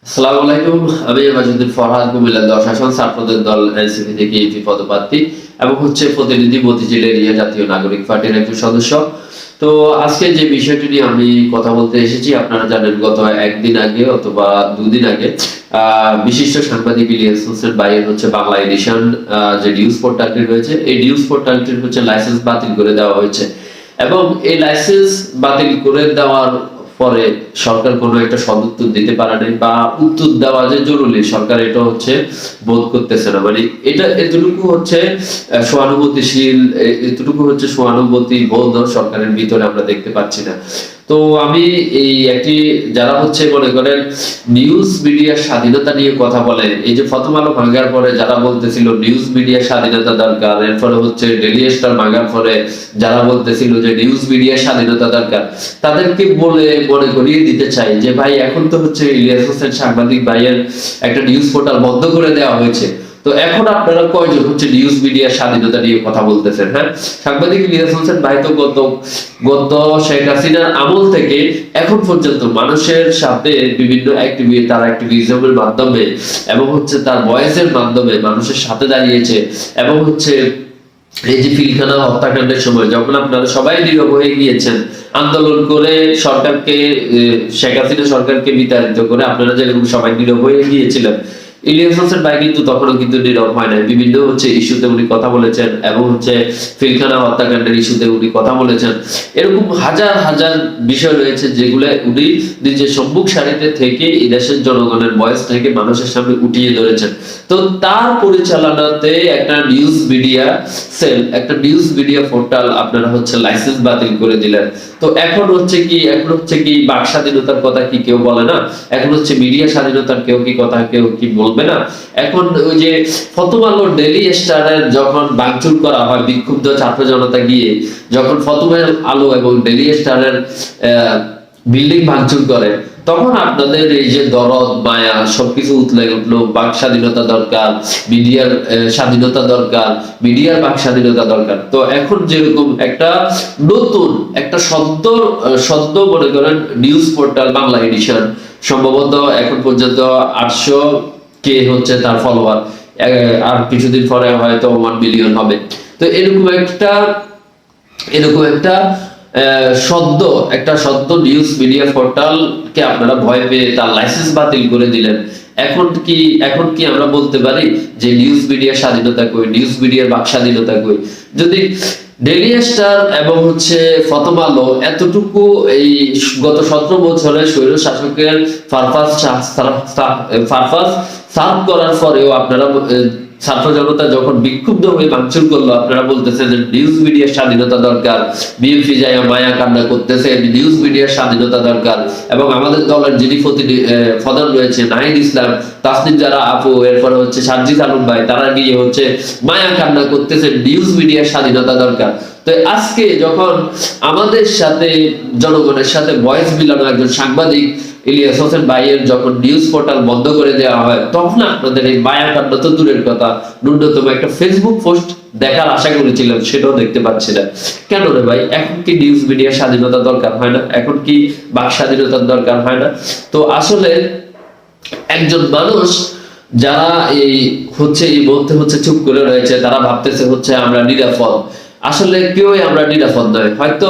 আসসালামু আলাইকুম। আমি মাজিদুল ফরহাদ, কুমিল্লা 10 আসন ছাত্রদের দল এনসিপি থেকে ইপি পদপ্রার্থী এবং প্রতিনিধি মতিঝিল এরিয়া জাতীয় নাগরিক পার্টির একজন সদস্য। তো আজকে যে বিষয়টি নিয়ে আমি কথা বলতে এসেছি, আপনারা জানেন গত একদিন আগে অথবা দুদিন আগে বিশিষ্ট সাংবাদিক ইলিয়াস হোসেন ভাইয়ের বাংলা এডিশন যে নিউজ পোর্টালটি রয়েছে, এই নিউজ পোর্টালটির লাইসেন্স বাতিল করে দেওয়া হয়েছে এবং এই লাইসেন্স বাতিল করে দেওয়ার পরে সরকার কোনো একটা সদুত্তর দিতে পারে নাই বা উত্তর দেওয়া যে জরুরি, সরকার এটা বোধ করতেছে না। মানে এটা এতটুকু সহানুভূতিশীল, এতটুকু সহানুভূতি বোধ সরকারের ভিতরে আমরা দেখতে পাচ্ছি না। তো আমি একটি যারা মনে করেন নিউজ মিডিয়ার স্বাধীনতা নিয়ে কথা বলে, এই যে প্রথম আলো ভাঙার পরে যারা বলতেছিল নিউজ মিডিয়ার স্বাধীনতা দরকার, এরপরে ডেইলি স্টার ভাঙার পরে যারা বলতেছিল যে নিউজ মিডিয়ার স্বাধীনতা দরকার, তাদেরকে মনে করিয়ে দিতে চাই যে ভাই, এখন তো ইলিয়াস হোসেন সাংবাদিক ভাইয়ের একটা নিউজ পোর্টাল বন্ধ করে দেওয়া হয়েছে। তো এখন আপনারা কয়জন নিউজ মিডিয়ার স্বাধীনতা নিয়ে কথা বলতেছেন? হ্যাঁ, সাংবাদিক ইলিয়াস হোসেন ভাই তো গত শেখ হাসিনার আমল থেকে এখন পর্যন্ত মানুষের সাথে বিভিন্ন তার অ্যাক্টিভিজমের মাধ্যমে এবং তার ভয়েসের মাধ্যমে মানুষের সাথে দাঁড়িয়েছে এবং এই যে পিলখানা হত্যাকাণ্ডের সময় যখন আপনারা সবাই নীরব হয়ে গিয়েছেন, আন্দোলন করে সরকারকে, শেখ হাসিনা সরকারকে বিতাড়িত করে আপনারা যেরকম সবাই নীরব হয়ে গিয়েছিলেন, ইলিয়াস হোসেন ভাই তখনও নীরব হয় নাই। বিভিন্ন ইস্যুতে উনি কথা বলেছেন এবং পিলখানা হত্যাকাণ্ডের ইস্যুতে উনি কথা বলেছেন। এরকম হাজার হাজার বিষয় রয়েছে যেগুলো উনি নিজের সম্মুখ সারিতে থেকে এই দেশের জনগণের ভয়েস থেকে মানুষের সামনে উঠিয়ে ধরেছেন। তো তার পরিচালনাতে একটা নিউজ মিডিয়া সেল, একটা নিউজ মিডিয়া পোর্টাল আপনারা লাইসেন্স বাতিল করে দিলেন। তো এখন কি বাক স্বাধীনতার কথা কি কেউ বলে না? এখন মিডিয়া স্বাধীনতার কেউ কি বলবে না? এখন ওই যে প্রথম আলো ডেইলি স্টারের যখন ভাঙচুর করা হয়, বিক্ষুব্ধ ছাত্র জনতা গিয়ে যখন প্রথম আলো এবং ডেইলি স্টারের বিল্ডিং ভাঙচুর করে, তখন আপনাদের এই যে দরদ মায়া সবকিছু উতলে উঠলো। বাক স্বাধীনতা দরকার, মিডিয়ার স্বাধীনতা দরকার, মিডিয়ার বাক স্বাধীনতা দরকার। তো এখন যেরকম একটা নতুন একটা সদ্য মনে করেন নিউজ পোর্টাল বাংলা এডিশন, সম্ভবত এখন পর্যন্ত 800 কে তার ফলোয়ার, আর কিছুদিন পরে হয়তো 1 মিলিয়ন হবে। তো এরকম একটা সদ্য নিউজ মিডিয়া পোর্টাল কে আপনারা ভয় পেয়ে তার লাইসেন্স বাতিল করে দিলেন। এখন কি আমরা বলতে পারি যে নিউজ মিডিয়ার স্বাধীনতা কই, নিউজ মিডিয়ার বাক স্বাধীনতা কই? যদি ডেইলি স্টার এবং প্রথম আলো এতটুকু এই গত 17 বছরে স্বৈর শাসকের পারপাস সার্ভ করার পরেও আপনারা ছাত্র জনতা যখন বিক্ষুব্ধ হয়ে ভাঙচুর করলো, আপনারা বলতেছেন যে নিউজ মিডিয়ার স্বাধীনতা দরকার, বিএনপি যায় মায়া কান্না করতেছে, নিউজ মিডিয়ার স্বাধীনতা দরকার। এবং আমাদের দলের যিনি প্রধান রয়েছে নাহিদ ইসলাম, তাসনিম যারা আপু, এরপরে সাজ্জিদ আলম ভাই, তারা গিয়ে মায়া কান্না করতেছে, নিউজ মিডিয়ার স্বাধীনতা দরকার। তো আজকে যখন আমাদের সাথে জনগণের সাথে ভয়েস মিলানো একজন সাংবাদিক ইলিয়াস হোসেন ভাইয়ের যখন নিউজ পোর্টাল বন্ধ করে দেওয়া হয়, তখন আপনাদের এই মায়া কান্ড তো দূরের কথা, ন্যূনতম একটা ফেসবুক পোস্ট দেখার আশা করেছিলাম, সেটাও দেখতে পাচ্ছি না। কেন রে ভাই? এখন কি নিউজ মিডিয়ার স্বাধীনতা দরকার হয় না? এখন কি বাক স্বাধীনতার দরকার হয় না? তো আসলে একজন মানুষ যারা এই বলতে চুপ করে রয়েছে, তারা ভাবতেছে আমরা নিরাপদ। আসলে কেউই আমরা নিরাপদ নয়। হয়তো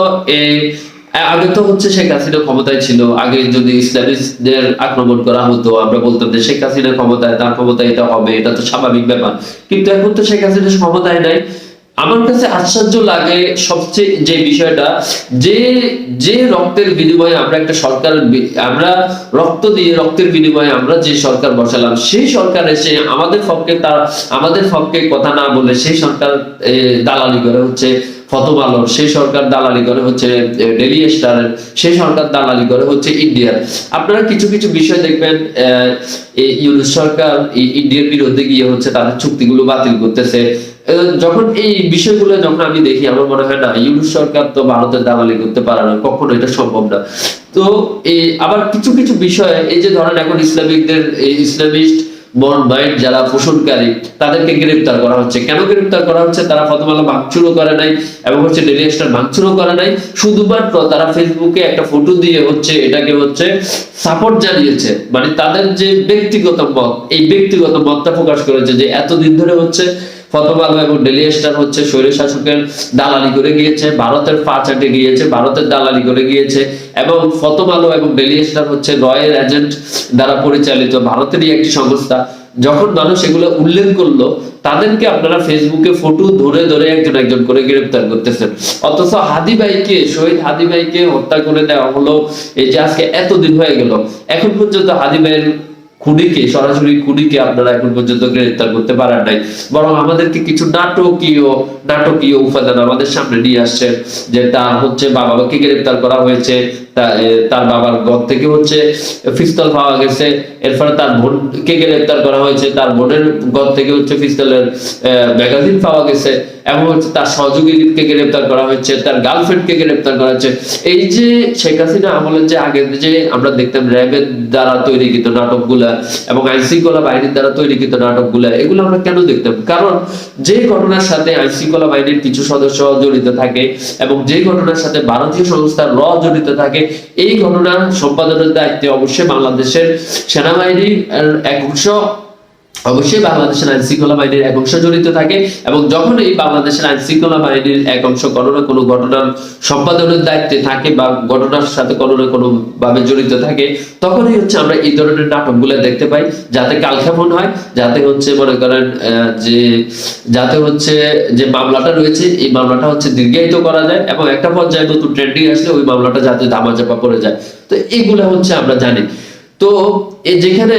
আগে তো শেখ হাসিনা ক্ষমতায় ছিল, আগে যদি ইসলামিস্টদের আক্রমণ করা হতো, আমরা বলতাম যে শেখ হাসিনা ক্ষমতায়, তার ক্ষমতায় এটা হবে, এটা তো স্বাভাবিক ব্যাপার। কিন্তু এখন তো শেখ হাসিনা ক্ষমতায় নাই। আমার কাছে আশ্চর্য লাগে সবচেয়ে যে বিষয়টা, যে রক্তের বিনিময়ে আমরা একটা সরকার, আমরা রক্তের বিনিময়ে আমরা যে সরকার বসালাম, সেই সরকার এসে আমাদের পক্ষে কথা না বলে সেই সরকার দালালি করে প্রথম আলোর, সেই সরকার দালালি করে ডেইলি স্টারের, সেই সরকার দালালি করে ইন্ডিয়ার। আপনারা কিছু কিছু বিষয় দেখবেন, ইউনূস সরকার ইন্ডিয়ার বিরুদ্ধে গিয়ে তাদের চুক্তিগুলো বাতিল করতেছে। যখন এই বিষয়গুলো যখন আমি দেখি, আমার মনে হয় না, ইউনূস সরকার তো ভারতের দালালি করতে পারে না, কখনো এটা সম্ভব না। তো আবার কিছু কিছু বিষয়, এই যে ধরেন এখন ইসলামিস্ট মন মাইন্ড যারা পোষণকারী তাদেরকে গ্রেফতার করা হচ্ছে। কেন গ্রেফতার করা হচ্ছে? তারা প্রথম আলো ভাঙচুরও করে নাই এবং হচ্ছে ডেইলি স্টার ভাঙচুরও করে নাই, শুধুমাত্র তারা ফেসবুকে একটা ফটো দিয়ে হচ্ছে এটাকে হচ্ছে সাপোর্ট জানিয়েছে, মানে তাদের যে ব্যক্তিগত মত, এই ব্যক্তিগত মতটা প্রকাশ করেছে যে এতদিন ধরে হচ্ছে প্রথম আলো এবং ডেইলি স্টার হচ্ছে স্বৈর শাসকের দালালি করে গিয়েছে, ভারতের পা চাটে গিয়েছে, ভারতের দালালি করে গিয়েছে, এবং প্রথম আলো এবং ডেইলি স্টার হচ্ছে রয়ের এজেন্ট দ্বারা পরিচালিত ভারতেরই একটি সংস্থা। যখন মানুষ এগুলো উল্লেখ করলো, তাদেরকে আপনারা ফেসবুকে ফটো ধরে ধরে একজন একজন করে গ্রেফতার করতেছেন। অথচ হাদি ভাইকে, শহীদ হাদি ভাইকে হত্যা করে দেওয়া হলো, এই যে আজকে এতদিন হয়ে গেল, এখন পর্যন্ত হাদি ভাইয়ের খুনিকে, সরাসরি খুনিকে আপনারা এখন পর্যন্ত গ্রেফতার করতে পারেন নাই, বরং আমাদেরকে কিছু নাটকীয় উপাদান আমাদের সামনে নিয়ে আসছে, যে তার হচ্ছে বাবাকে গ্রেফতার করা হয়েছে, তার বাবার ঘর থেকে হচ্ছে পিস্তল পাওয়া গেছে, এরপরে তার বোনকে গ্রেফতার করা হয়েছে, তার বোনের ঘর থেকে হচ্ছে পিস্তলের ম্যাগাজিন পাওয়া গেছে, এবং হচ্ছে তার সহযোগীকে গ্রেফতার করা হয়েছে, তার গার্লফ্রেন্ডকে গ্রেফতার করা হয়েছে। এই যে শেখ হাসিনা আমলের যে আগে যে আমরা দেখতাম র্যাবের দ্বারা তৈরিকৃত নাটকগুলা এবং আইন শৃঙ্খলা বাহিনীর দ্বারা তৈরিকৃত নাটকগুলা, এগুলো আমরা কেন দেখতাম? কারণ যে ঘটনার সাথে আইন শৃঙ্খলা বাহিনীর কিছু সদস্য জড়িত থাকে এবং যে ঘটনার সাথে ভারতীয় সংস্থার র জড়িত থাকে, এই ঘটনা সম্পাদনের দায়িত্বে অবশ্যই বাংলাদেশের সেনাবাহিনীর এক অংশ, অবশ্যই বাংলাদেশের আইন শৃঙ্খলা বাহিনীর এক অংশ জড়িত থাকে। এবং যখন এই বাংলাদেশের আইন শৃঙ্খলা বাহিনীর এক অংশ কোনো না কোনো ঘটনার সম্পাদনের দায়িত্বে থাকে বা ঘটনার সাথে কোনো না কোনো ভাবে জড়িত থাকে, তখনই হচ্ছে আমরা এই ধরনের নাটকগুলো দেখতে পাই, যাতে কালক্ষেপণ হয়, যাতে হচ্ছে মনে করেন যাতে হচ্ছে যে মামলাটা রয়েছে এই মামলাটা হচ্ছে দীর্ঘায়িত করা যায়, এবং একটা পর্যায়ে নতুন ট্রেন্ডিং আসলে ওই মামলাটা যাতে ধামাচাপা পড়ে যায়। তো এইগুলো হচ্ছে আমরা জানি। তো যেখানে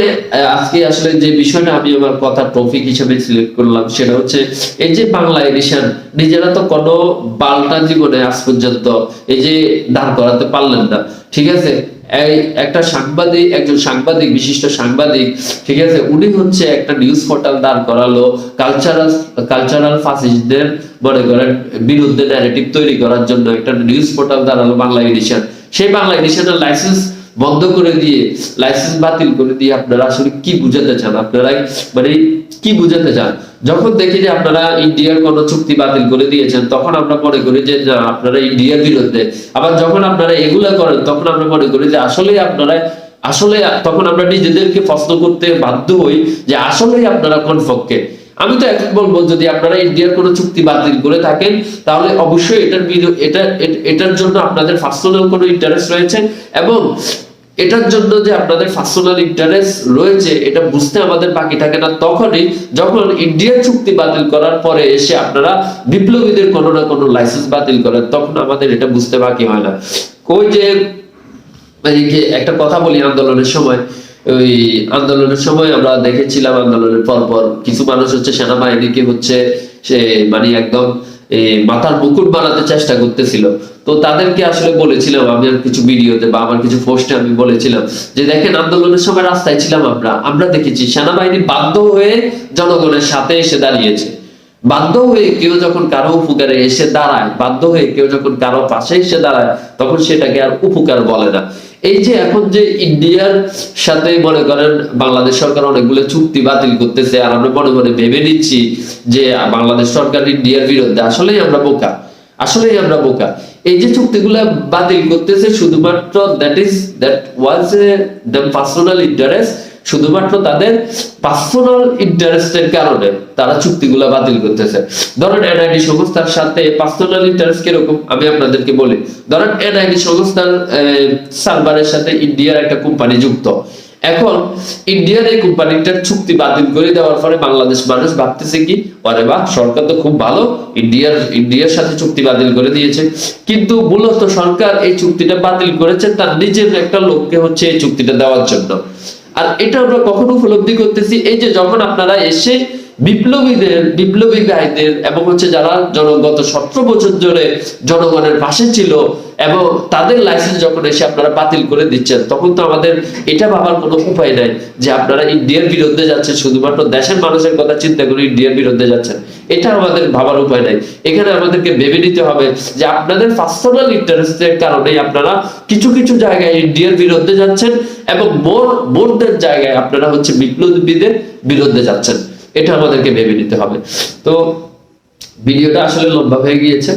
আজকে আসলে যে বিষয়টা আমি আমার কথা টপিক হিসেবে সিলেক্ট করলাম, সেটা হচ্ছে এই যে বাংলা এডিশন নিজেরা তো কোনো বালটা জীবনে আজ পর্যন্ত এই যে দাঁড় করাতে পারলেন না, ঠিক আছে? একটা সাংবাদিক, একজন সাংবাদিক, বিশিষ্ট সাংবাদিক, ঠিক আছে, উনি হচ্ছে একটা নিউজ পোর্টাল দাঁড় করালো কালচারাল ফাসিস্টদের মনে করেন বিরুদ্ধে ন্যারেটিভ তৈরি করার জন্য একটা নিউজ পোর্টাল দাঁড়ালো বাংলা এডিশন। সেই বাংলা এডিশনের লাইসেন্স বন্ধ করে দিয়ে, লাইসেন্স বাতিল করে দিয়ে আপনারা আসলে কি বুঝাতে চান? আপনারা মানে কি বুঝাতে চান? যখন দেখি যে আপনারা ইন্ডিয়ার কোন চুক্তি বাতিল করে দিয়েছেন, তখন আমরা মনে করি যে না, আপনারা ইন্ডিয়ার বিরুদ্ধে। আবার যখন আপনারা এগুলা করেন, তখন আমরা মনে করি যে আসলে তখন আমরা নিজেদেরকে প্রশ্ন করতে বাধ্য হই যে আসলে আপনারা কোন পক্ষে। আমি তো এখন বলবো, যদি আপনারা ইন্ডিয়ার কোনো চুক্তি বাতিল করে থাকেন, তাহলে অবশ্যই এটার জন্য আপনাদের পার্সোনাল কোনো ইন্টারেস্ট রয়েছে, এবং এটার জন্য যে আপনাদের পার্সোনাল ইন্টারেস্ট রয়েছে এটা বুঝতে আমাদের বাকি থাকে না তখনই, যখন ইন্ডিয়ার চুক্তি বাতিল করার পরে এসে আপনারা বিপ্লবীদের কোনো না কোনো লাইসেন্স বাতিল করেন, তখন আমাদের এটা বুঝতে বাকি হয় না। ওই যে একটা কথা বলি, আন্দোলনের সময় আমরা দেখেছিলাম, আন্দোলনের পর কিছু মানুষ হচ্ছে সেনাবাহিনীকে হচ্ছে সে মানে একদম মাথার মুকুট বানাতে চেষ্টা করতেছিল। তো তাদেরকে আসলে বলেছিলাম, আমি কিছু ভিডিওতে বা আমার কিছু পোস্টে আমি বলেছিলাম যে দেখেন, আন্দোলনের সময় রাস্তায় ছিলাম আমরা দেখেছি সেনাবাহিনী বাধ্য হয়ে জনগণের সাথে এসে দাঁড়িয়েছে। বাধ্য হয়ে কেউ যখন কারো উপকারে এসে দাঁড়ায়, বাধ্য হয়ে কেউ যখন কারো পাশে এসে দাঁড়ায়, তখন সেটাকে আর উপকার বলে না। এই যে এখন যে ইন্ডিয়ার সাথে মনে করেন বাংলাদেশ সরকার অনেকগুলো চুক্তি বাতিল করতেছে, আর আমরা মনে মনে ভেবে নিচ্ছি যে বাংলাদেশ সরকার ইন্ডিয়ার বিরুদ্ধে, আসলেই আমরা বোকা। এই যে চুক্তিগুলো বাতিল করতেছে, শুধুমাত্র দ্যাট ওয়াজ পার্সোনাল ইন্টারেস্ট, শুধুমাত্র তাদের পার্সোনাল ইন্টারেস্টের কারণে তারা চুক্তিগুলো বাতিল করতেছে। ধরেন এনআইডি সংস্থার সাথে পার্সোনাল ইন্টারেস্ট কিরকম আমি আপনাদেরকে বলি। ধরেন এনআইডি সংস্থার সার্ভারের সাথে ইন্ডিয়ার একটা কোম্পানি যুক্ত। এখন ইন্ডিয়ার এই কোম্পানিটার চুক্তি বাতিল করে দেওয়ার পরে বাংলাদেশ মানুষ ভাবতেছে কি, আরে বাহ, সরকার তো খুব ভালো, ইন্ডিয়ার সাথে চুক্তি বাতিল করে দিয়েছে। কিন্তু মূলত সরকার এই চুক্তিটা বাতিল করেছে তার নিজের একটা লোককে হচ্ছে এই চুক্তিটা দেওয়ার জন্য। আর এটা আমরা কখনো উপলব্ধি করতেছি, এই যে যখন আপনারা এসে বিপ্লবী ভাইদের এবং হচ্ছে যারা গত 17 বছর ধরে জনগণের পাশে ছিল, এবং তাদের লাইসেন্স যখন এসে আপনারা বাতিল করে দিচ্ছেন, তখন তো আমাদের এটা ভাবার কোনো উপায় নাই যে আপনারা ইন্ডিয়ার বিরুদ্ধে যাচ্ছেন, শুধুমাত্র দেশের মানুষের কথা চিন্তা করে ইন্ডিয়ার বিরুদ্ধে যাচ্ছেন। এটা আমাদের ভাবার উপায় নাই। এখানে আমাদেরকে ভেবে নিতে হবে যে আপনাদের পার্সোনাল ইন্টারেস্টের কারণে আপনারা কিছু কিছু জায়গায় ইন্ডিয়ার বিরুদ্ধে যাচ্ছেন এবং মোর দেন জায়গায় আপনারা হচ্ছে বিপ্লবীদের বিরুদ্ধে যাচ্ছেন। এটা আমাদেরকে ভেবে নিতে হবে। তো ভিডিওটা আসলে লম্বা হয়ে গিয়েছে,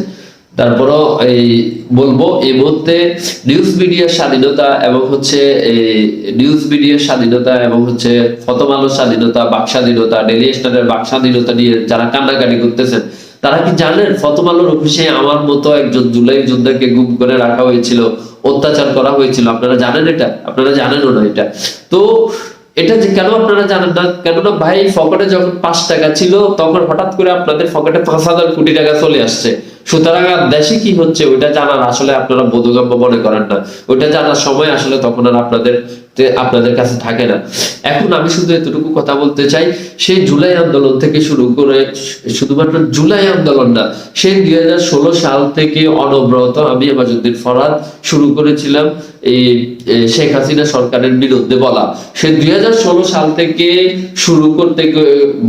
তারপরও এই বলবো এই মুহূর্তে নিউজ মিডিয়ার স্বাধীনতা এবং হচ্ছে নিউজ মিডিয়ার স্বাধীনতা এবং হচ্ছে প্রথম আলোর স্বাধীনতা, বাক স্বাধীনতা, ডেইলি স্টারের বাক স্বাধীনতা নিয়ে যারা কান্নাকাটি করতেছেন, তারা কি জানেন প্রথম আলোর অফিসে আমার মতো একজন জুলাই যোদ্ধাকে গুম করে রাখা হয়েছিল, অত্যাচার করা হয়েছিল? আপনারা জানেন এটা? আপনারা জানেনও না এটা। তো এটা যে কেন আপনারা জানেন না, কেননা ভাই পকেটে যখন 5 টাকা ছিল তখন হঠাৎ করে আপনাদের পকেটে 5,000 কোটি টাকা চলে আসছে। সুতরাং দেশে কি হচ্ছে ওইটা জানার আসলে আপনারা বোধগম্য মনে করেন না, ওইটা জানার সময় আসলে তখন আর আপনাদের কাছে থাকে না। এখন আমি শুধু এতটুকু কথা বলতে চাই, সেই জুলাই আন্দোলন থেকে শুরু করে, শুধুমাত্র জুলাই আন্দোলন না, সেই 2016 সাল থেকে অনবরত আমি এমাজউদ্দিন ফরহাদ শুরু করেছিলাম এই শেখ হাসিনা সরকারের বিরুদ্ধে বলা। সে 2016 সাল থেকে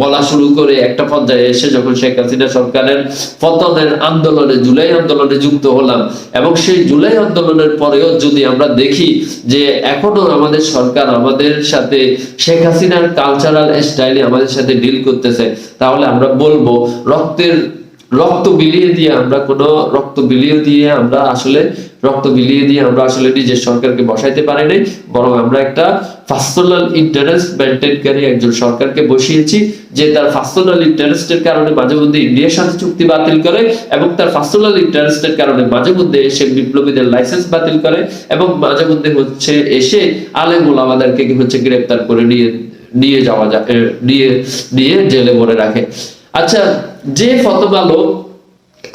বলা শুরু করে একটা পর্যায়ে এসে যখন শেখ হাসিনা সরকারের পতনের আন্দোলনে, জুলাই আন্দোলনে যুক্ত হলাম, এবং সেই জুলাই আন্দোলনের পরেও যদি আমরা দেখি যে এখনো আমাদের সরকার আমাদের সাথে শেখ হাসিনার কালচারাল স্টাইলে আমাদের সাথে ডিল করতেছে, তাহলে আমরা বলবো রক্ত বিলিয়ে দিয়ে আমরা আসলে নিজের সরকারকে বসাইতে পারি নাই, বরং আমরা একটা পার্সোনাল ইন্টারেস্ট মেনটেনকারী একজন সরকারকে বসিয়েছি, যে তার পার্সোনাল ইন্টারেস্টের কারণে মাঝে মধ্যে ইন্ডিয়ার সাথে চুক্তি বাতিল করে, এবং তার পার্সোনাল ইন্টারেস্টের কারণে মাঝে মধ্যে এসে বিপ্লবীদের লাইসেন্স বাতিল করে, এবং মাঝে মধ্যে হচ্ছে এসে আলেম ওলামাদেরকে হচ্ছে গ্রেফতার করে নিয়ে জেলে ভরে রাখে। আচ্ছা, যে প্রথম আলো,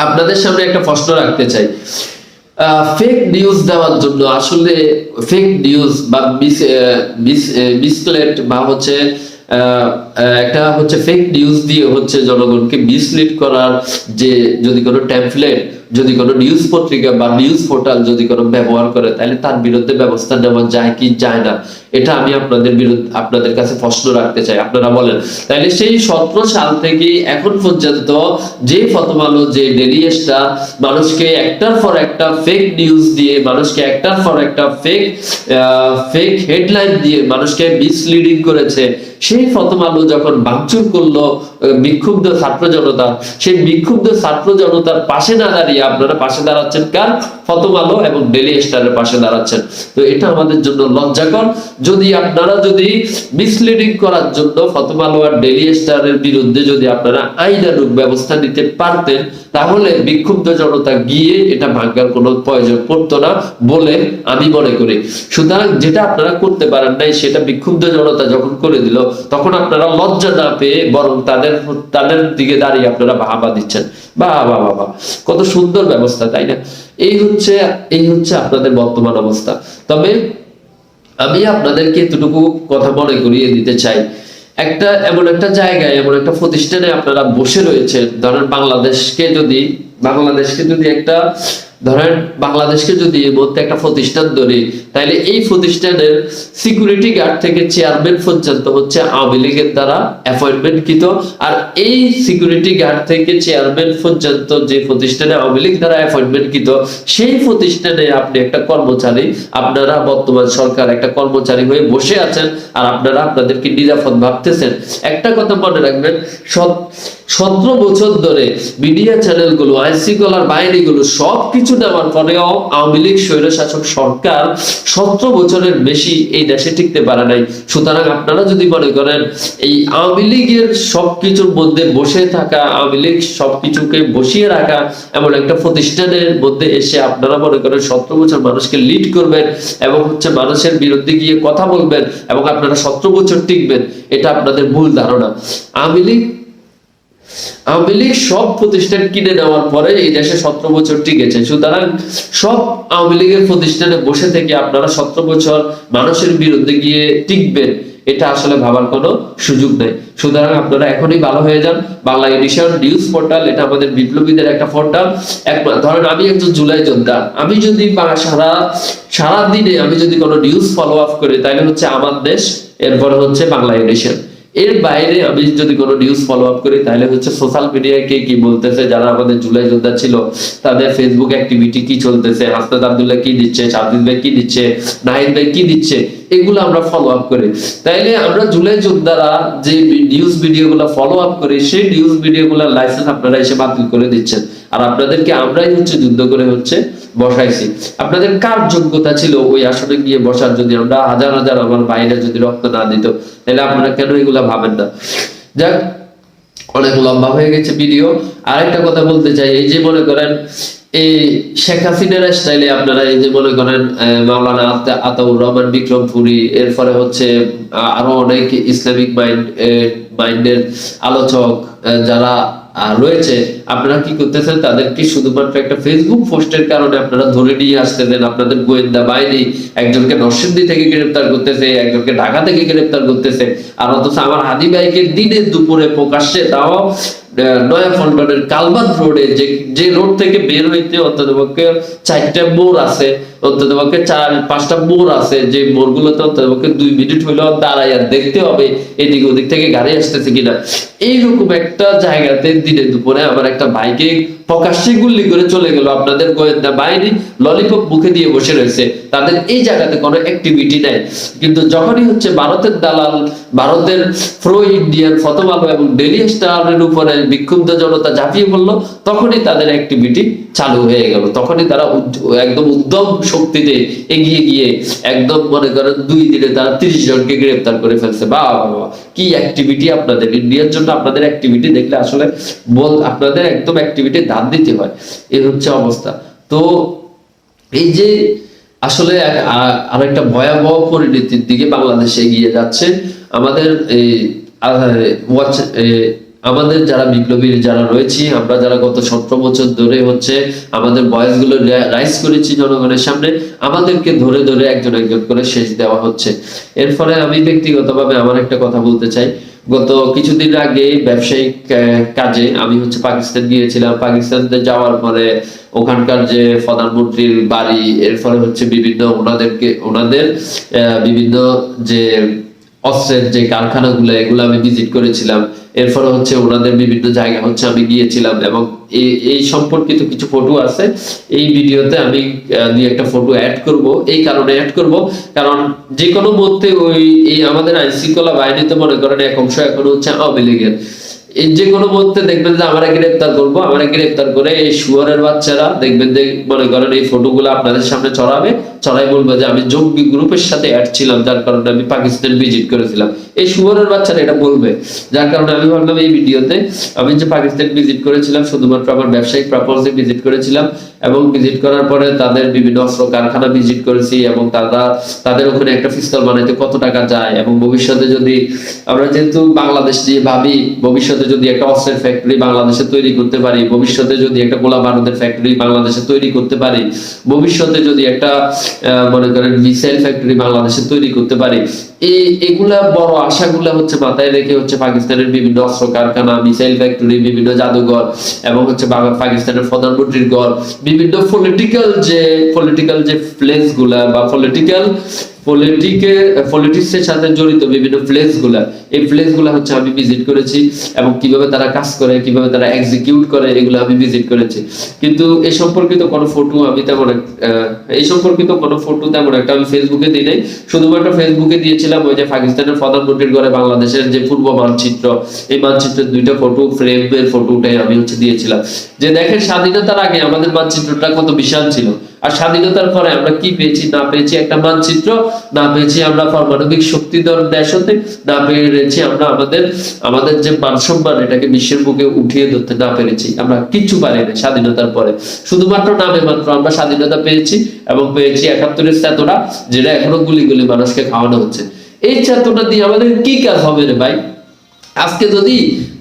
আপনাদের সামনে একটা প্রশ্ন রাখতে চাই, ফেক নিউজ দেওয়ার জন্য আসলে ফেক নিউজ বা মিসলেড বা হচ্ছে একটা হচ্ছে ফেক নিউজ দিয়ে হচ্ছে জনগণকে মিসলিড করার যে যদি কোনো ট্যাম্পলেট, যদি কোনো নিউজ পত্রিকা বা নিউজ পোর্টাল যদি কোনো ব্যবহার করে, তাহলে তার বিরুদ্ধে ব্যবস্থা নেওয়া যায় কি যায় না, এটা আমি আপনাদের কাছে প্রশ্ন রাখতে চাই। আপনারা বলেন। তাহলে সেই 17 সাল থেকে এখন পর্যন্ত যে প্রথম আলো, যে ডেইলি স্টার মানুষকে একটার পর একটা ফেক নিউজ দিয়ে, মানুষকে একটার পর একটা ফেক হেডলাইন দিয়ে মানুষকে মিসলিডিং করেছে, সেই প্রথম আলো যখন ভাঙচুর করলো বিক্ষুব্ধ ছাত্র জনতা, সেই বিক্ষুব্ধ ছাত্র জনতার পাশে না দাঁড়িয়ে আপনারা পাশে দাঁড়াচ্ছেন কার? প্রথম আলো এবং ডেইলি স্টারের পাশে দাঁড়াচ্ছেন। তো এটা আমাদের জন্য লজ্জাকর। যদি আপনারা মিসলিডিং করার জন্য প্রথম আলো আর ডেইলি স্টারের বিরুদ্ধে যদি আপনারা আইনানুগ ব্যবস্থা নিতে পারতেন, তাহলে বিক্ষুব্ধ জনতা গিয়ে এটা ভাঙার কোনো প্রয়োজন পড়তো না বলে আমি মনে করি। সুতরাং যেটা আপনারা করতে পারেন নাই, সেটা বিক্ষুব্ধ জনতা যখন করে দিল, তখন আপনারা লজ্জা না পেয়ে বরং তাদের দিকে দাঁড়িয়ে আপনারা বাহবা দিচ্ছেন। বাবা কত সুন্দর ব্যবস্থা, তাই না? এই হচ্ছে আপনাদের বর্তমান অবস্থা। তবে আমি আপনাদেরকে এতটুকু কথা মনে করিয়ে দিতে চাই, এমন একটা জায়গায়, এমন একটা প্রতিষ্ঠানে আপনারা বসে রয়েছেন, ধরেন বাংলাদেশকে যদি এই মধ্যে একটা প্রতিষ্ঠান ধরি, তাহলে এই প্রতিষ্ঠানের সিকিউরিটি গার্ড থেকে চেয়ারম্যান পর্যন্ত হচ্ছে আওয়ামী লীগের দ্বারা অ্যাপয়েন্টমেন্টকৃত। আর এই সিকিউরিটি গার্ড থেকে চেয়ারম্যান পর্যন্ত যে প্রতিষ্ঠানে আওয়ামী লীগ দ্বারা অ্যাপয়েন্টমেন্টকৃত, সেই প্রতিষ্ঠানে আপনি একটা কর্মচারী, আপনারা বর্তমান সরকার একটা কর্মচারী হয়ে বসে আছেন, আর আপনারা আপনাদেরকে নিরাপদ ভাবতেছেন। একটা কথা মনে রাখবেন, 17 বছর ধরে মিডিয়া চ্যানেলগুলো, আইন শৃঙ্খলার বাহিনীগুলো সবকিছু নেওয়ার পরেও আওয়ামী লীগ স্বৈরশাসক সরকার 17 বছরের বেশি এই দেশে টিকতে পারে নাই। সুতরাং আপনারা যদি মনে করেন এই আওয়ামী লীগের সবকিছুর মধ্যে বসে থাকা, আওয়ামী লীগ সবকিছুকে বসিয়ে রাখা এমন একটা প্রতিষ্ঠানের মধ্যে এসে আপনারা মনে করেন 17 বছর মানুষকে লিড করবেন এবং হচ্ছে মানুষের বিরুদ্ধে গিয়ে কথা বলবেন এবং আপনারা 17 বছর টিকবেন, এটা আপনাদের ভুল ধারণা। আওয়ামী লীগ সব প্রতিষ্ঠান কিনে নেওয়ার পরে এই দেশে 17 বছর টিকেছে। সুতরাং সব আওয়ামী লীগের প্রতিষ্ঠানে বসে থেকে আপনারা 17 বছর মানুষের বিরুদ্ধে গিয়ে টিকবেন, এটা আসলে ভাবার কোনো সুযোগ নেই। সুতরাং আপনারা এখনই ভালো হয়ে যান। বাংলা এডিশন নিউজ পোর্টাল, এটা আমাদের বিপ্লবীদের একটা পোর্টাল। ধরেন আমি একজন জুলাই যোদ্ধা, আমি যদি সারা দিনে আমি যদি কোনো নিউজ ফলো আপ করি, তাহলে হচ্ছে আমার দেশ, এরপরে হচ্ছে বাংলা এডিশন, এর বাইরে আমি যদি কোনো নিউজ ফলো আপ করি তাহলে হচ্ছে সোশ্যাল মিডিয়ায় কে কি বলতেছে, যারা আমাদের জুলাই যোদ্ধা ছিল তাদের ফেসবুক অ্যাক্টিভিটি কি চলতেছে, হাসনাত আব্দুল্লাহ কি দিচ্ছে, শাব্দির ভাই কি দিচ্ছে, নাহিদ ভাই কি দিচ্ছে, এগুলো আমরা ফলো আপ করি। তাইলে আমরা জুলাই যোদ্ধারা যে নিউজ ভিডিও গুলো ফলো আপ করি, সেই নিউজ ভিডিও গুলোর লাইসেন্স আপনারা এসে বাতিল করে দিচ্ছেন। আর আপনাদেরকে আমরাই হচ্ছে যুদ্ধ করে হচ্ছে বসাইছি। আপনাদের কার যোগ্যতা ছিল ওই আসনে গিয়ে বসার? যদি আমরা হাজার হাজার আমার বাইরে যদি রক্ত না দিত, তাহলে আপনারা কেন এগুলা ভাবেন না? যাক, অনেক লম্বা হয়ে গেছে ভিডিও। আরেকটা কথা বলতে চাই, এই যে মনে করেন এই শেখ হাসিনার স্টাইলে আপনারা এই যে মনে করেন মাওলানা আতাউর রহমান বিক্রমপুরী, এরপরে হচ্ছে আরো অনেক ইসলামিক মাইন্ডের আলোচক যারা রয়েছে, আপনারা কি করতেছেন? তাদেরকে শুধুমাত্র একটা ফেসবুক পোস্টের কারণে আপনারা ধরে নিয়ে আসতেছেন। আপনাদের গোয়েন্দা বাহিনী একজনকে নরসিংদী থেকে গ্রেফতার করতেছে, একজনকে ঢাকা থেকে গ্রেফতার করতেছে, আর অথচ আমার হাদি ভাইকে দিনে দুপুরে প্রকাশ্যে, তাও নয়াপল্টনের কালবাদ রোডে, যে রোড থেকে বের হইতে অন্ততপক্ষে 4টা মোড় আছে, অন্ততপক্ষে 4-5টা মোড় আছে, যে মোড়গুলোতে অন্ততপক্ষে 2 মিনিট হইলেও দাঁড়াইয়া দেখতে হবে এদিক ওদিক থেকে গাড়ি আসতেছে কিনা। এইরকম একটা জায়গাতে দিনে দুপুরে আমার একটা ভাইকে প্রকাশ্যে গুলি করে চলে গেল আপনাদের গোয়েন্দা বাহিনী, ললিপপ মুখে দিয়ে বসে রয়েছে। তাদের এই জায়গাতে কোনো অ্যাক্টিভিটি নাই। কিন্তু যখনই হচ্ছে ভারতের দালাল, ভারতের প্রো ইন্ডিয়ান প্রথম আলো এবং ডেইলি স্টারের উপরে বিক্ষুব্ধ জনতা ঝাঁপিয়ে পড়লো, তখনই তাদের অ্যাক্টিভিটি চালু হয়ে গেল। তখনই তারা একদম উদ্যম শক্তিতে এগিয়ে গিয়ে একদম মনে করেন 2 দিনে তারা 30 জনকে গ্রেফতার করে ফেলছে। বাবা, কি অ্যাক্টিভিটি আপনাদের! ইন্ডিয়ার জন্য আপনাদের অ্যাক্টিভিটি দেখলে আসলে আপনাদের একদম অ্যাক্টিভিটি দাঁত দিতে হয়। এই হচ্ছে অবস্থা। তো এই যে আসলে আরেকটা ভয়াবহ পরিণতির দিকে বাংলাদেশ এগিয়ে যাচ্ছে। আমাদের আমাদের যারা বিপ্লবী যারা রয়েছি, আমরা যারা গত 17 বছর ধরে হচ্ছে আমাদের ভয়েস গুলো রাইজ করেছি জনগণের সামনে, আমাদেরকে ধরে ধরে একজন একজন করে শেষ দেওয়া হচ্ছে। এর ফলে আমি ব্যক্তিগতভাবে আমার একটা কথা বলতে চাই। গত কিছুদিন আগে ব্যবসায়িক কাজে আমি হচ্ছে পাকিস্তান গিয়েছিলাম। পাকিস্তানে যাওয়ার পরে ওখানকার যে প্রধানমন্ত্রীর বাড়ি, এর ফলে হচ্ছে বিভিন্ন ওনাদের বিভিন্ন যে অস্ত্রের যে কারখানাগুলো, এগুলো আমি ভিজিট করেছিলাম। এরপরে হচ্ছে ওনাদের বিভিন্ন জায়গা হচ্ছে আমি গিয়েছিলাম, এবং এই সম্পর্কিত কিছু ফটো আছে এই ভিডিওতে। আমি 2-1টা ফটো অ্যাড করব। এই কারণে অ্যাড করব কারণ যে কোনো মুহূর্তে এই আমাদের আইন শৃঙ্খলা বাহিনীতে মনে করেন এক অংশ এখন হচ্ছে আওয়ামী লীগের। এই যে কোনো মুহূর্তে দেখবেন যে আমরা গ্রেফতার করবো, আমরা গ্রেফতার করে এই শুয়ারের বাচ্চারা দেখবেন যে মনে করেন এই ফটোগুলো আপনাদের সামনে ছড়াই বলবো যে আমি জঙ্গি গ্রুপের সাথে অ্যাড ছিলাম, যার কারণে আমি পাকিস্তান ভিজিট করেছিলাম। এই শুয়ারের বাচ্চারা এটা বলবে, যার কারণে আমি ভাবলাম এই ভিডিওতে আমি যে পাকিস্তান ভিজিট করেছিলাম শুধুমাত্র আমার ব্যবসায়িক পারপাসে ভিজিট করেছিলাম, এবং ভিজিট করার পরে তাদের বিভিন্ন অস্ত্র কারখানা ভিজিট করেছি, এবং তাদের ওখানে একটা পিস্তল বানাইতে কত টাকা যায়, এবং ভবিষ্যতে যদি আমরা যেহেতু বাংলাদেশ নিয়ে ভাবি, ভবিষ্যতে যদি একটা অস্ত্রের ফ্যাক্টরি বাংলাদেশে তৈরি করতে পারি, ভবিষ্যতে যদি একটা গোলা বারুদের ফ্যাক্টরি বাংলাদেশে তৈরি করতে পারি, ভবিষ্যতে যদি একটা মনে করেন মিসাইল ফ্যাক্টরি বাংলাদেশে তৈরি করতে পারি, এগুলা বড় আশাগুলা হচ্ছে মাথায় রেখে হচ্ছে পাকিস্তানের বিভিন্ন অস্ত্র কারখানা, মিসাইল ফ্যাক্টরি, বিভিন্ন জাদুঘর, এবং হচ্ছে পাকিস্তানের প্রধানমন্ত্রীর ঘর, বিভিন্ন পলিটিক্যাল যে প্লেস গুলা বা পলিটিক্সের সাথে জড়িত বিভিন্ন প্লেস গুলা হচ্ছে আমি ভিজিট করেছি, এবং কিভাবে তারা কাজ করে, কিভাবে তারা এক্সিকিউট করে, এগুলো আমি ভিজিট করেছি। কিন্তু এই সম্পর্কিত কোনো ফটো তেমন একটা আমি ফেসবুকে দিই নাই। শুধুমাত্র ফেসবুকে দিয়েছিলাম ওই যে পাকিস্তানের প্রধানমন্ত্রীর ঘরে বাংলাদেশের যে পূর্ব মানচিত্র, এই মানচিত্রের 2টা ফটো, ফ্রেমের ফটোটাই আমি হচ্ছে দিয়েছিলাম, যে দেখেন স্বাধীনতার আগে আমাদের মানচিত্রটা কত বিশাল ছিল, আর স্বাধীনতার পরে আমরা কি পেয়েছি না পেয়েছি একটা মানচিত্র, না পেয়েছি আমরা পারমাণবিক শক্তিধর দেশ হতে, না পেরেছি আমরা আমাদের যে মান সম্মান এটাকে বিশ্বের বুকে উঠিয়ে ধরতে না পেরেছি। আমরা কিচ্ছু পারিনি স্বাধীনতার পরে, শুধুমাত্র নামে মাত্র আমরা স্বাধীনতা পেয়েছি, এবং পেয়েছি 71-এর চেতনা, যেটা এখনো গুলি গুলি মানুষকে খাওয়ানো হচ্ছে। এই চেতনা দিয়ে আমাদের কি কাজ হবে রে ভাই? আজকে যদি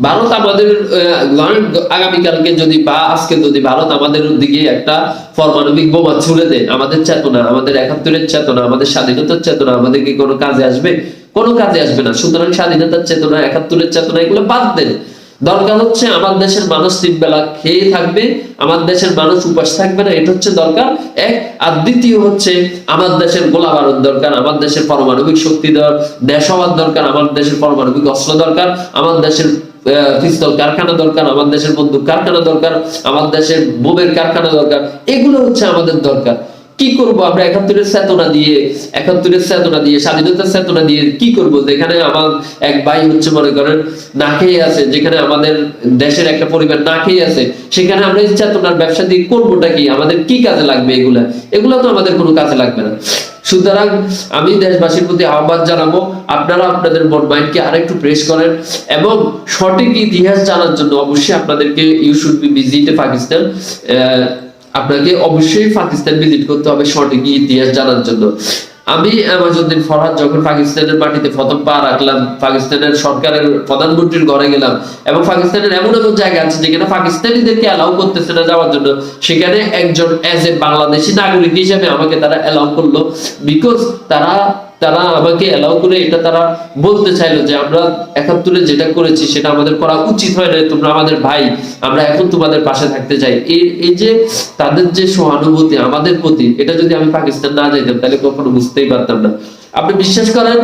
ভারত আমাদের আগামীকালকে যদি বা আজকে যদি ভারত আমাদের দিকে একটা পারমাণবিক বোমা ছুড়ে দেয়, আমাদের চেতনা, আমাদের 71-এর চেতনা, আমাদের স্বাধীনতার চেতনা আমাদের কি কোনো কাজে আসবে? কোনো কাজে আসবে না। সুতরাং স্বাধীনতার চেতনা, 71-এর চেতনা এগুলো বাদ দেন। দরকার হচ্ছে আমার দেশের মানুষ 3 বেলা খেয়ে থাকবে, আমার দেশের মানুষ উপাস থাকবে না, এটা হচ্ছে দরকার এক। আর দ্বিতীয় হচ্ছে আমার দেশের গোলা বারুদ দরকার, আমার দেশের পারমাণবিক শক্তি দেশ হওয়ার দরকার, আমার দেশের পারমাণবিক অস্ত্র দরকার, আমার দেশের পিস্তল কারখানা দরকার, আমার দেশের বন্দুক কারখানা দরকার, আমার দেশের বোমের কারখানা দরকার। এগুলো হচ্ছে আমাদের দরকার। কি করব আমরা 71-এর চেতনা দিয়ে স্বাধীনতার চেতনা দিয়ে কি করব? যেখানে আমার এক ভাই হচ্ছে মনে করেন না খেয়ে আছে, যেখানে আমাদের দেশের একটা পরিবার না খেয়ে আছে, সেখানে আমরা এই চেতনার ব্যবসা দিয়ে করবোটা কি? আমাদের কি কাজে লাগবে? এগুলা তো আমাদের কোনো কাজে লাগবে না। সুতরাং আমি দেশবাসীর প্রতি আহ্বান জানাবো, আপনারা আপনাদের মন মাইন্ডকে আরেকটু প্রেস করেন এবং সঠিক ইতিহাস জানার জন্য অবশ্যই আপনাদেরকে you should be visit Pakistan. আপনাকে অবশ্যই পাকিস্তান ভিজিট করতে হবে সঠিক ইতিহাস জানার জন্য। আমি আমাজউদ্দিন ফরহাদ যখন পাকিস্তানের মাটিতে প্রথম পা রাখলাম, পাকিস্তানের সরকারের প্রধানমন্ত্রীর ঘরে গেলাম, এবং পাকিস্তানের এমন এমন জায়গা আছে যেখানে পাকিস্তানিদেরকে অ্যালাউ করতেছে না যাওয়ার জন্য, সেখানে একজন এজ এ বাংলাদেশি নাগরিক হিসেবে আমাকে তারা অ্যালাউ করলো। বিকজ তারা আমাকে অ্যালাউ করে এটা তারা বলতে চাইলো যে আমরা 71-এ যেটা করেছি সেটা আমাদের করা উচিত হয় না, তোমরা আমাদের ভাই, আমরা এখন তোমাদের পাশে থাকতে চাই। এই যে তাদের যে সহানুভূতি আমাদের প্রতি, এটা যদি আমি পাকিস্তান না যাইতাম তাহলে কখনো বুঝতেই পারতাম না। আপনি বিশ্বাস করেন,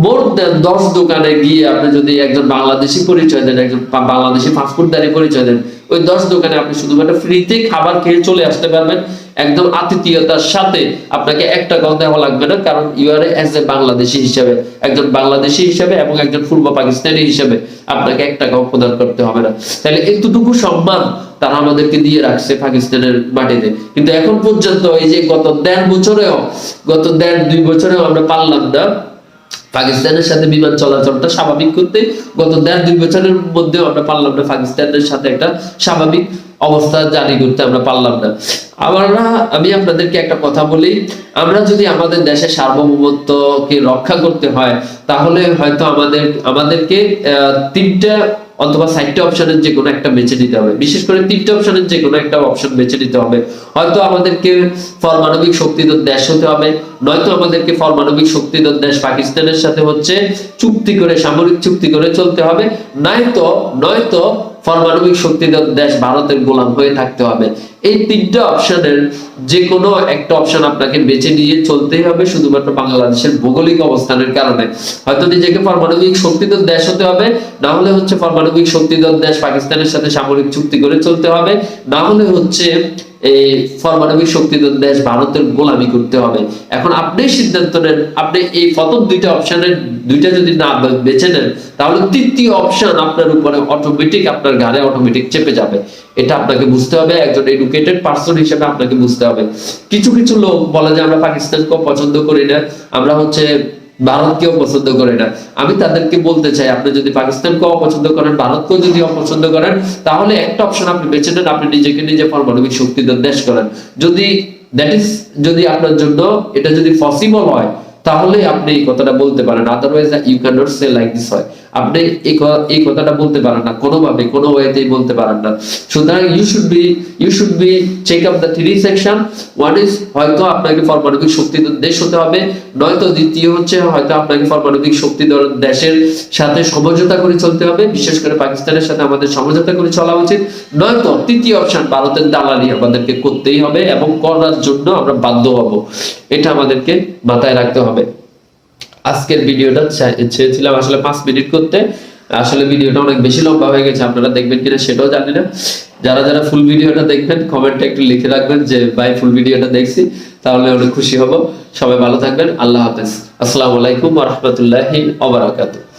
মোর দেন 10 দোকানে গিয়ে আপনি যদি একজন বাংলাদেশি পরিচয় দেন, একজন বাংলাদেশি পাসপোর্টধারী পরিচয় দেন, ওই 10 দোকানে আপনি শুধুমাত্র ফ্রিতে খাবার খেয়ে চলে আসতে পারবেন, একদম আতিথেয়তার সাথে। আপনাকে 1 টাকাও দেওয়া লাগবে না, কারণ you are as a Bangladeshi হিসেবে, একজন বাংলাদেশি হিসেবে এবং একজন পূর্ব পাকিস্তানি হিসেবে আপনাকে 1 টাকাও প্রদান করতে হবে না। তাহলে এতটুকু সম্মান তারা আমাদেরকে দিয়ে রাখছে পাকিস্তানের মাটিতে। কিন্তু এখন পর্যন্ত এই যে গত 1.5-2 বছরেও আমরা পারলাম না পাকিস্তানের সাথে বিমান চলাচলটা স্বাভাবিক করতে। গত 1.5-2 বছরের মধ্যেও আমরা পারলাম না পাকিস্তানের সাথে একটা স্বাভাবিক অবস্থা জারি করতে, আমরা পারলাম না। আমি আপনাদেরকে একটা কথা বলি, আমরা যদি আমাদের দেশের সার্বভৌমত্বকে রক্ষা করতে হয়, তাহলে হয়তো আমাদেরকে 3টা অথবা 4টা অপশনের যে কোনো একটা বেছে নিতে হবে। বিশেষ করে 3টা অপশনের যে কোনো একটা অপশন বেছে নিতে হবে। হয়তো আমাদেরকে পারমাণবিক শক্তিধর দেশ হতে হবে, নয়তো আমাদেরকে পারমাণবিক শক্তিধর দেশ পাকিস্তানের সাথে হচ্ছে চুক্তি করে, সামরিক চুক্তি করে চলতে হবে, নয়তো পারমাণবিক শক্তিধর দেশ ভারতের গোলাম হয়ে থাকতে হবে। এই 3টা অপশনের যে কোনো একটা অপশন আপনাকে বেছে নিয়ে চলতেই হবে, শুধুমাত্র বাংলাদেশের ভৌগোলিক অবস্থানের কারণে। হয়তো নিজেকে পারমাণবিক শক্তিধর দেশ হতে হবে, না হলে হচ্ছে পারমাণবিক শক্তিধর দেশ পাকিস্তানের সাথে সামরিক চুক্তি করে চলতে হবে, না হলে হচ্ছে এই পারমাণবিক শক্তিধর দেশ ভারতের গোলামি করতে হবে। এখন আপনি সিদ্ধান্ত নেন, আপনি এই প্রথম 2টা অপশনের 2টা যদি না বেছে নেন, তাহলে 3য় অপশন আপনার উপরে অটোমেটিক, আপনার ঘাড়ে অটোমেটিক চেপে যাবে। এটা আপনাকে বুঝতে হবে, একজন এডুকেটেড পারসন হিসেবে আপনাকে বুঝতে হবে। কিছু লোক বলে যে আমরা পাকিস্তানকে পছন্দ করি না, আমরা হচ্ছে ভারতকেও পছন্দ করে না। আমি তাদেরকে বলতে চাই, আপনি যদি পাকিস্তানকে অপছন্দ করেন, ভারতকেও যদি অপছন্দ করেন, তাহলে একটা অপশন আপনি বেছে নেন, আপনি নিজেকে নিজে পারমাণবিক শক্তিধর দেশ করেন। যদি আপনার জন্য এটা যদি পসিবল হয়, তাহলে আপনি এই কথাটা বলতে পারেন। Otherwise you can not say like this হয়। আপনি এই কথাটা বলতে পারেন না, কোনোভাবে কোনো ওয়েতেই বলতে পারেন না। সুতরাং you should be check up the 3 section. One is হয়তো আপনাকে পারমাণবিক শক্তিধর দেশ হতে হবে, নয়তো দ্বিতীয় হচ্ছে হয়তো আপনাকে পারমাণবিক শক্তিধর দেশের সাথে সমঝোতা করে চলতে হবে, বিশেষ করে পাকিস্তানের সাথে আমাদের সমঝোতা করে চলা উচিত, নয়তো 3য় অপশন ভারতের দালালি আমাদেরকে করতেই হবে এবং করার জন্য আমরা বাধ্য হব। এটা আমাদেরকে মাথায় রাখতে হবে। আজকের ভিডিওটা চেয়েছিলাম আসলে 5 মিনিট করতে, আসলে ভিডিওটা অনেক বেশি লম্বা হয়ে গেছে, আপনারা দেখবেন কিনা সেটাও জানি না। যারা ফুল ভিডিওটা দেখবেন কমেন্টে একটু লিখে রাখবেন যে ভাই ফুল ভিডিওটা দেখছি, তাহলে অনেক খুশি হব। সবাই ভালো থাকবেন, আল্লাহ হাফেজ, আসসালামু আলাইকুম ওয়া রাহমাতুল্লাহি ওয়া বারাকাতুহু।